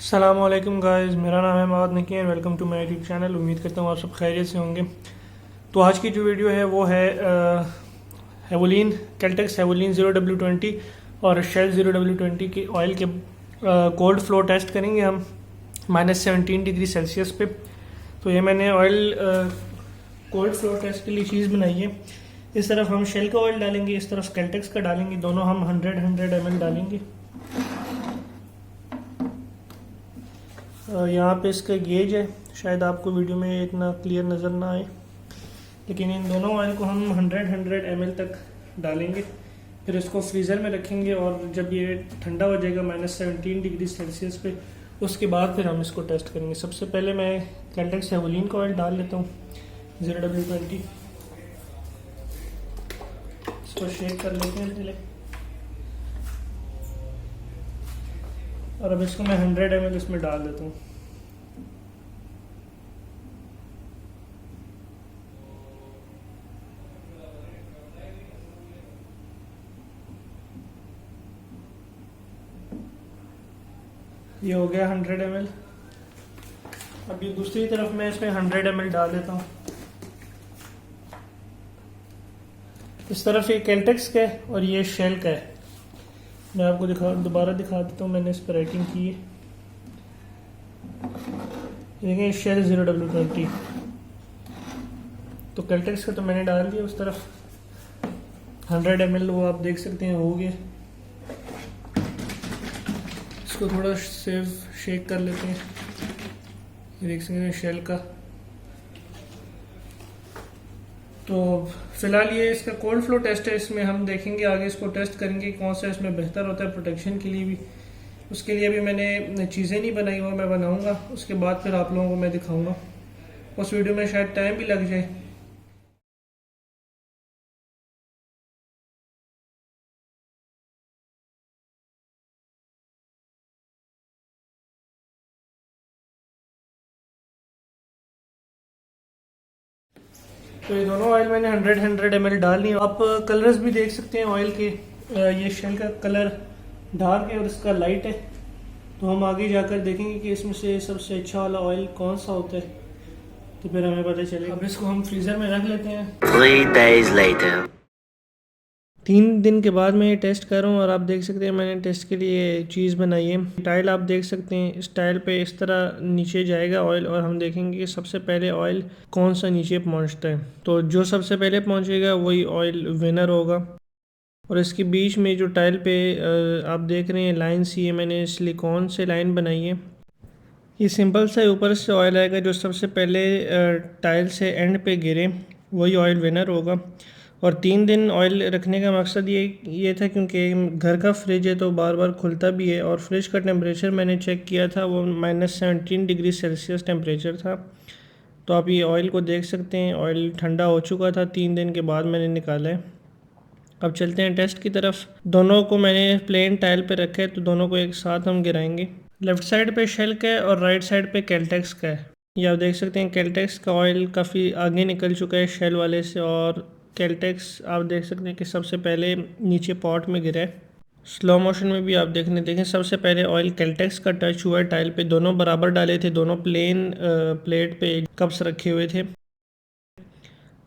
अस्सलामुअलैकुम गाइस, मेरा नाम है मवाद नकी and welcome to my YouTube channel. उम्मीद करता हूँ आप सब खैरियत से होंगे। तो आज की जो वीडियो है वो है हेवोलिन कैल्टेक्स हेवोलिन 0W20 और शेल 0W20 के ऑयल के कोल्ड फ्लो टेस्ट करेंगे हम -17 डिग्री सेल्सियस पे। तो ये मैंने ऑयल कोल्ड फ्लो टेस्ट के लिए चीज़ बनाई है। इस तरफ हम शेल का ऑयल डालेंगे, इस तरफ कैल्टेक्स का डालेंगे, दोनों हम 100 ml डालेंगे। यहाँ पे इसका गेज है, शायद आपको वीडियो में इतना क्लियर नज़र ना आए, लेकिन इन दोनों ऑयल को हम 100 ml तक डालेंगे। फिर इसको फ्रीज़र में रखेंगे और जब ये ठंडा हो जाएगा -17 डिग्री सेल्सियस पे, उसके बाद फिर हम इसको टेस्ट करेंगे। सबसे पहले मैं कैल्टेक्स हेवोलिन का ऑयल डाल लेता हूँ 0W20। इसको शेक कर लेते हैं पहले, और अब इसको मैं 100 ml इसमें डाल देता हूँ। ये हो गया 100 ml। अब ये दूसरी तरफ मैं इसमें 100 ml डाल देता हूँ। इस तरफ ये कैल्टेक्स का है और ये शेल का है। मैं आपको दोबारा दिखा देता हूँ, मैंने इस पर राइटिंग की है। देखें, शेल 0W20। तो कैल्टेक्स का तो मैंने डाल दिया उस तरफ 100 ml, वो आप देख सकते हैं हो गया। इसको थोड़ा सेव शेक कर लेते हैं। ये देख सकते हैं शेल का। तो फिलहाल ये इसका कोल्ड फ्लो टेस्ट है, इसमें हम देखेंगे आगे, इसको टेस्ट करेंगे कौन सा इसमें बेहतर होता है प्रोटेक्शन के लिए भी। उसके लिए भी मैंने चीज़ें नहीं बनाई, वो मैं बनाऊंगा, उसके बाद फिर आप लोगों को मैं दिखाऊंगा। उस वीडियो में शायद टाइम भी लग जाए। तो ये दोनों ऑयल मैंने 100 ml डाल ली। आप कलर्स भी देख सकते हैं ऑयल के। ये शेल का कलर डार्क है और इसका लाइट है। तो हम आगे जाकर देखेंगे कि इसमें से सबसे अच्छा वाला ऑयल कौन सा होता है, तो फिर हमें पता चलेगा। अब इसको हम फ्रीज़र में रख लेते हैं। 3 days later. 3 दिन के बाद मैं ये टेस्ट कर रहा हूँ और आप देख सकते हैं मैंने टेस्ट के लिए चीज़ बनाई है। टाइल आप देख सकते हैं, इस टाइल पे इस तरह नीचे जाएगा ऑयल, और हम देखेंगे कि सबसे पहले ऑयल कौन सा नीचे पहुँचता है। तो जो सबसे पहले पहुँचेगा वही ऑयल विनर होगा। और इसके बीच में जो टाइल पे आप देख रहे हैं लाइन सी है, मैंने सिलिकॉन से लाइन बनाई है। ये सिंपल सा ऊपर से ऑयल आएगा, जो सबसे पहले टाइल से एंड पे गिरे वही ऑयल विनर होगा। और 3 दिन ऑयल रखने का मकसद ये था क्योंकि घर का फ्रिज है तो बार बार खुलता भी है, और फ्रिज का टेम्परेचर मैंने चेक किया था, वो -17 डिग्री सेल्सियस टेम्परेचर था। तो आप ये ऑयल को देख सकते हैं, ऑयल ठंडा हो चुका था। 3 दिन के बाद मैंने निकाला है। अब चलते हैं टेस्ट की तरफ। दोनों को मैंने प्लेन टाइल पे रखा है, तो दोनों को एक साथ हम गिराएंगे। लेफ़्ट साइड पे शेल का है और राइट साइड पे कैल्टेक्स का है। ये आप देख सकते हैं कैल्टेक्स का ऑयल काफ़ी आगे निकल चुका है शेल वाले से, और कैल्टेक्स आप देख सकते हैं कि सबसे पहले नीचे पॉट में गिरा है। स्लो मोशन में भी आप देखें, सबसे पहले ऑयल कैल्टेक्स का टच हुआ है टाइल पे। दोनों बराबर डाले थे, दोनों प्लेन प्लेट पे कप्स रखे हुए थे।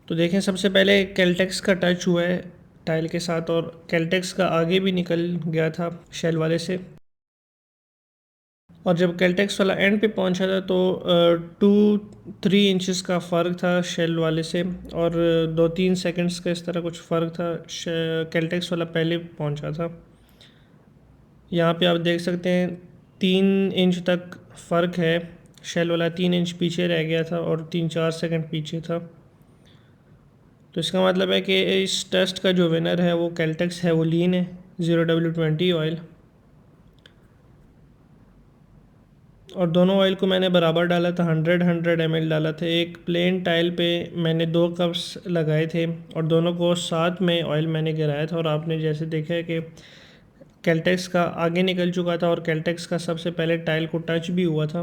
तो देखें, सबसे पहले कैल्टेक्स का टच हुआ है टाइल के साथ, और कैल्टेक्स का आगे भी निकल गया था शेल वाले से। और जब कैल्टेक्स वाला एंड पे पहुंचा था तो 2-3 इंचेस का फ़र्क था शेल वाले से, और 2-3 सेकंड्स का इस तरह कुछ फ़र्क था। कैल्टेक्स वाला पहले पहुंचा था। यहाँ पे आप देख सकते हैं 3 इंच तक फ़र्क है। शेल वाला 3 इंच पीछे रह गया था और 3-4 सेकंड पीछे था। तो इसका मतलब है कि इस टेस्ट का जो विनर है वो कैल्टेक्स हेवोलिन है 0W20 ऑयल। और दोनों ऑयल को मैंने बराबर डाला था, 100 ml डाला था। एक प्लेन टाइल पे मैंने 2 कप्स लगाए थे और दोनों को साथ में ऑयल मैंने गिराया था। और आपने जैसे देखा है कि कैल्टेक्स का आगे निकल चुका था और कैल्टेक्स का सबसे पहले टाइल को टच भी हुआ था।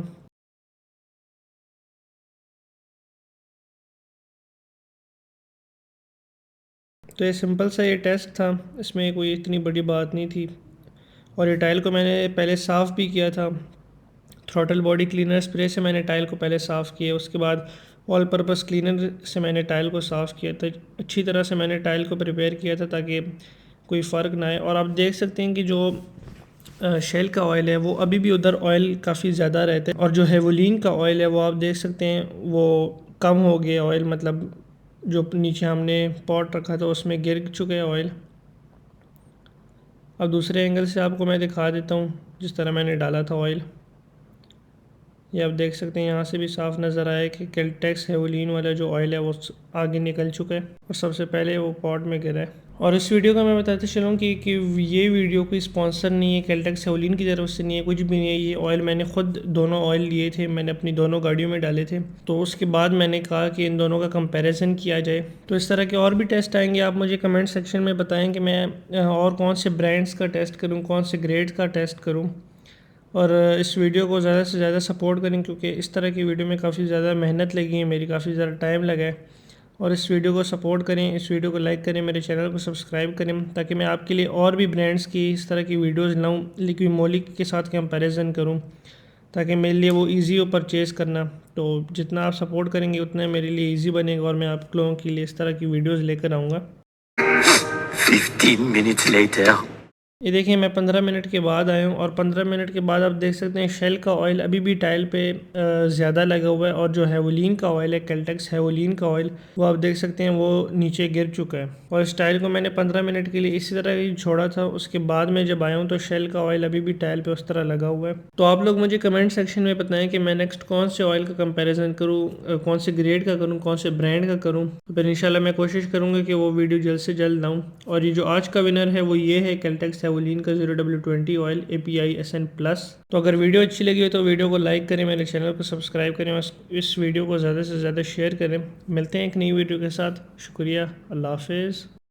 तो ये सिंपल सा ये टेस्ट था, इसमें कोई इतनी बड़ी बात नहीं थी। और ये टाइल को मैंने पहले साफ़ भी किया था, थ्रॉटल बॉडी क्लीनर स्प्रे से मैंने टाइल को पहले साफ़ किया, उसके बाद ऑल पर्पस क्लीनर से मैंने टाइल को साफ़ किया था। अच्छी तरह से मैंने टाइल को प्रिपेयर किया था ताकि कोई फ़र्क ना आए। और आप देख सकते हैं कि जो शेल का ऑयल है वो अभी भी उधर ऑयल काफ़ी ज़्यादा रहता है, और जो हेवोलिन का ऑयल है वो आप देख सकते हैं वो कम हो गया ऑयल, मतलब जो नीचे हमने पॉट रखा था उसमें गिर चुके हैं ऑयल। अब दूसरे एंगल से आपको मैं दिखा देता हूँ जिस तरह मैंने डाला था ऑयल। ये आप देख सकते हैं यहाँ से भी साफ़ नज़र आया कि कैल्टेक्स हेवोलिन वाला जो ऑयल है वो आगे निकल चुका है और सबसे पहले वो पॉट में गिरा है। और इस वीडियो का मैं बताते चलूँ कि ये वीडियो कोई स्पॉन्सर नहीं है, कैल्टेक्स हेवोलिन की तरफ से नहीं है, कुछ भी नहीं है। ये ऑयल मैंने ख़ुद दोनों ऑयल लिए थे, मैंने अपनी दोनों गाड़ियों में डाले थे, तो उसके बाद मैंने कहा कि इन दोनों का कंपैरिजन किया जाए। तो इस तरह के और भी टेस्ट आएंगे, आप मुझे कमेंट सेक्शन में बताएं कि मैं और कौन से ब्रांड्स का टेस्ट करूँ, कौन से ग्रेड्स का टेस्ट करूँ। और इस वीडियो को ज़्यादा से ज़्यादा सपोर्ट करें क्योंकि इस तरह की वीडियो में काफ़ी ज़्यादा मेहनत लगी है, मेरी काफ़ी ज़्यादा टाइम लगा है। और इस वीडियो को सपोर्ट करें, इस वीडियो को लाइक करें, मेरे चैनल को सब्सक्राइब करें ताकि मैं आपके लिए और भी ब्रांड्स की इस तरह की वीडियोज़ लाऊँ, लेकिन मोलिक के साथ कंपैरिजन करूँ ताकि मेरे लिए वो ईजी हो परचेज़ करना। तो जितना आप सपोर्ट करेंगे उतना मेरे लिए ईजी बनेगा और मैं आप लोगों के लिए इस तरह की वीडियोज़ लेकर आऊँगा। 15 minutes later. ये देखिए मैं 15 मिनट के बाद आया हूँ और 15 मिनट के बाद आप देख सकते हैं शेल का ऑयल अभी भी टाइल पे ज़्यादा लगा हुआ है, और जो हेवोलिन का ऑयल है, कैल्टेक्स हेवोलिन का ऑयल, वो आप देख सकते हैं वो नीचे गिर चुका है। और इस टाइल को मैंने 15 मिनट के लिए इसी तरह ही छोड़ा था, उसके बाद में जब आया हूँ तो शेल का ऑयल अभी भी टाइल पर उस तरह लगा हुआ है। तो आप लोग मुझे कमेंट सेक्शन में बताएं कि मैं नेक्स्ट कौन से ऑयल का कंपेरिजन करूँ, कौन से ग्रेड का करूँ, कौन से ब्रांड का करूँ। तो फिर इंशाल्लाह मैं कोशिश करूँगा कि वो वीडियो जल्द से जल्द लाऊँ। और ये जो आज का विनर है वो ये है कैल्टेक्स हेवोलिन का 0W20 ऑयल API SN+। तो अगर वीडियो अच्छी लगी हो तो वीडियो को लाइक करें, मेरे चैनल को सब्सक्राइब करें और इस वीडियो को ज़्यादा से ज़्यादा शेयर करें। मिलते हैं एक नई वीडियो के साथ। शुक्रिया, अल्लाह हाफिज़।